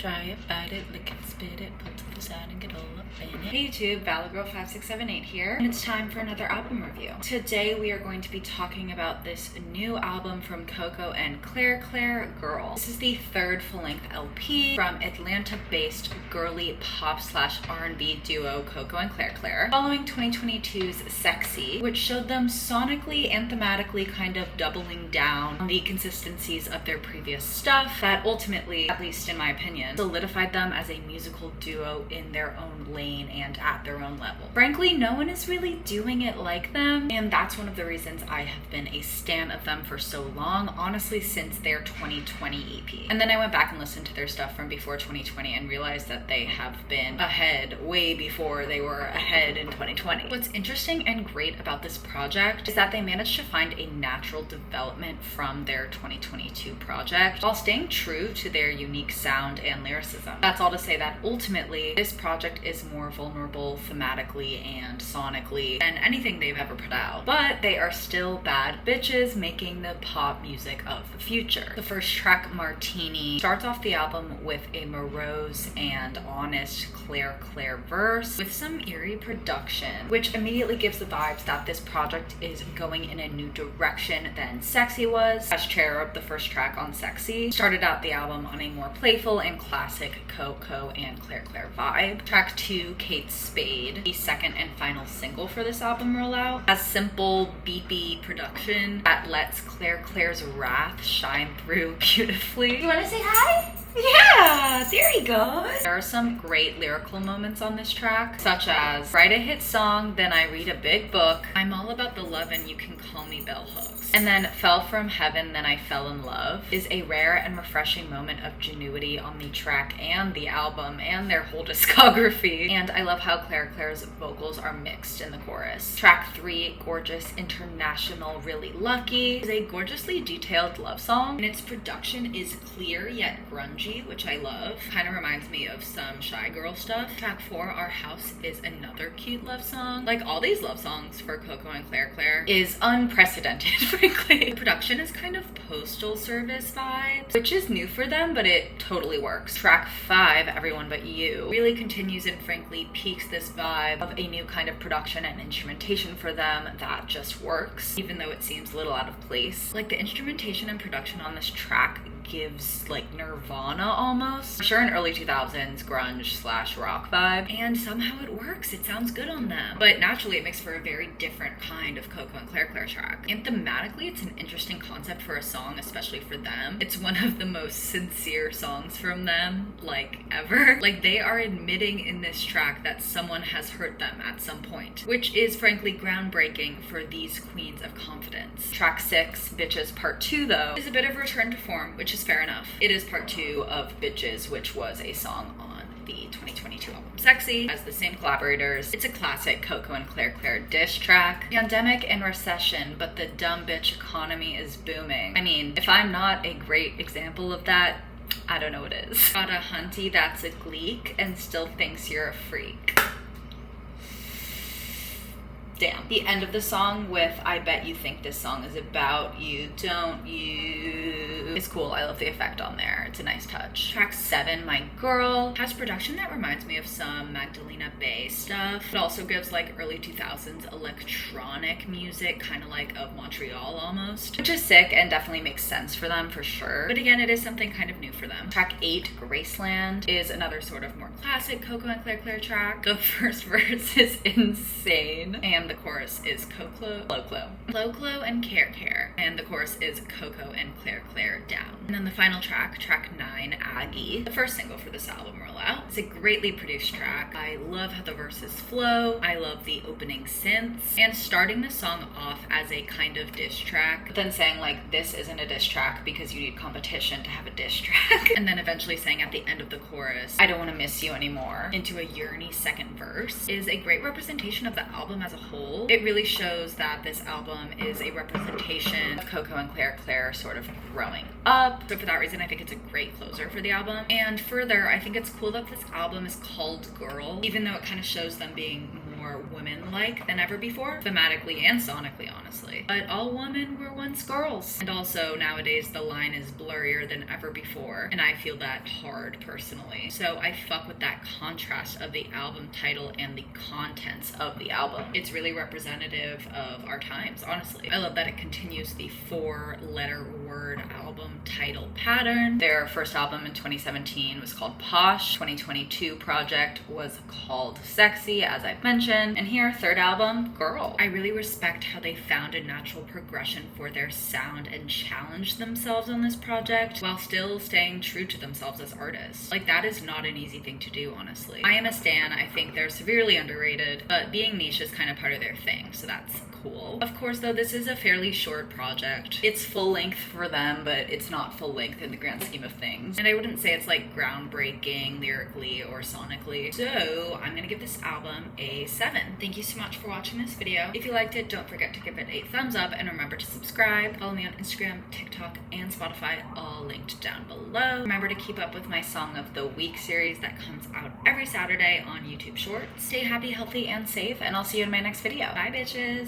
try it, bite it, lick it, spit it, pull to the side and get all up in it. Hey YouTube, ValleyGirl5678 here, and it's time for another album review. Today we are going to be talking about this new album from Coco and Clair, Girl. This is the third full-length LP from Atlanta-based girly pop/R&B duo Coco and Clair, following 2022's Sexy, which showed them sonically and thematically kind of doubling down on the consistencies of their previous stuff that ultimately, at least in my opinion, solidified them as a musical duo in their own lane and at their own level. Frankly, no one is really doing it like them, and that's one of the reasons I have been a stan of them for so long, honestly since their 2020 EP. And then I went back and listened to their stuff from before 2020 and realized that they have been ahead way before they were ahead in 2020. What's interesting and great about this project is that they managed to find a natural development from their 2022 project while staying true to their unique sound and lyricism. That's all to say that ultimately this project is more vulnerable thematically and sonically than anything they've ever put out, but they are still bad bitches making the pop music of the future. The first track, Martini, starts off the album with a morose and honest Clair verse with some eerie production, which immediately gives the vibes that this project is going in a new direction than Sexy was, as Cherub, the first track on Sexy, started out the album on a more playful and classic Coco and Clair vibe. Track 2, Kate Spade, the second and final single for this album rollout, has simple beepy production that lets Clair's wrath shine through beautifully. You wanna say hi? Yeah, there he goes. There are some great lyrical moments on this track, such as write a hit song, then I read a big book, I'm all about the love and you can call me bell hooks. And then fell from heaven, then I fell in love is a rare and refreshing moment of genuity on the track and the album and their whole discography. And I love how Clair's vocals are mixed in the chorus. Track 3, Gorgeous International Really Lucky, is a gorgeously detailed love song, and its production is clear yet grungy, which I love. Kind of reminds me of some Shy Girl stuff. Track 4, Our House, is another cute love song. Like all these love songs for Coco and Clair is unprecedented, frankly. The production is kind of Postal Service vibes, which is new for them, but it totally works. Track 5, Everyone But You, really continues and frankly peaks this vibe of a new kind of production and instrumentation for them that just works, even though it seems a little out of place. Like the instrumentation and production on this track gives like Nirvana almost. For sure an early 2000s grunge/rock vibe, and somehow it works. It sounds good on them. But naturally it makes for a very different kind of Coco and Clair track. And thematically it's an interesting concept for a song, especially for them. It's one of the most sincere songs from them, like ever. Like they are admitting in this track that someone has hurt them at some point, which is frankly groundbreaking for these queens of confidence. Track 6, Bitches Part 2 though, is a bit of a return to form, which is fair enough. It is part 2 of Bitches, which was a song on the 2022 album Sexy, has the same collaborators. It's a classic Coco and Clair diss track. Pandemic and recession, but the dumb bitch economy is booming. I mean, if I'm not a great example of that, I don't know what is. Got a hunty that's a gleek and still thinks you're a freak. Damn. The end of the song with I bet you think this song is about you, don't you? It's cool. I love the effect on there. It's a nice touch. Track 7, My Girl, has production that reminds me of some Magdalena Bay stuff. It also gives like early 2000s electronic music, kind of like of Montreal almost, which is sick and definitely makes sense for them for sure. But again, it is something kind of new for them. Track 8, Graceland, is another sort of more classic Coco and Clair track. The first verse is insane, and the chorus is Clo and Care, and the chorus is Coco and Clair down. And then the final track, track 9, Aggie, the first single for this album rollout. It's a greatly produced track. I love how the verses flow. I love the opening synths, and starting the song off as a kind of diss track, but then saying like this isn't a diss track because you need competition to have a diss track, and then eventually saying at the end of the chorus, I don't want to miss you anymore, into a yearny second verse, is a great representation of the album as a whole. It really shows that this album is a representation of Coco and Clair sort of growing up. So for that reason, I think it's a great closer for the album. And further, I think it's cool that this album is called Girl, even though it kind of shows them being more more women-like than ever before, thematically and sonically, honestly. But all women were once girls. And also, nowadays, the line is blurrier than ever before, and I feel that hard personally. So I fuck with that contrast of the album title and the contents of the album. It's really representative of our times, honestly. I love that it continues the 4-letter word album title pattern. Their first album in 2017 was called Posh. 2022 project was called Sexy, as I've mentioned. And here, third album, Girl. I really respect how they found a natural progression for their sound and challenged themselves on this project while still staying true to themselves as artists. Like, that is not an easy thing to do, honestly. I am a stan. I think they're severely underrated, but being niche is kind of part of their thing, so that's cool. Of course, though, this is a fairly short project. It's full length for them, but it's not full length in the grand scheme of things. And I wouldn't say it's like groundbreaking lyrically or sonically. So I'm gonna give this album a 7. Thank you so much for watching this video. If you liked it, don't forget to give it a thumbs up and remember to subscribe. Follow me on Instagram, TikTok, and Spotify, all linked down below. Remember to keep up with my Song of the Week series that comes out every Saturday on YouTube Shorts. Stay happy, healthy, and safe, and I'll see you in my next video. Bye, bitches.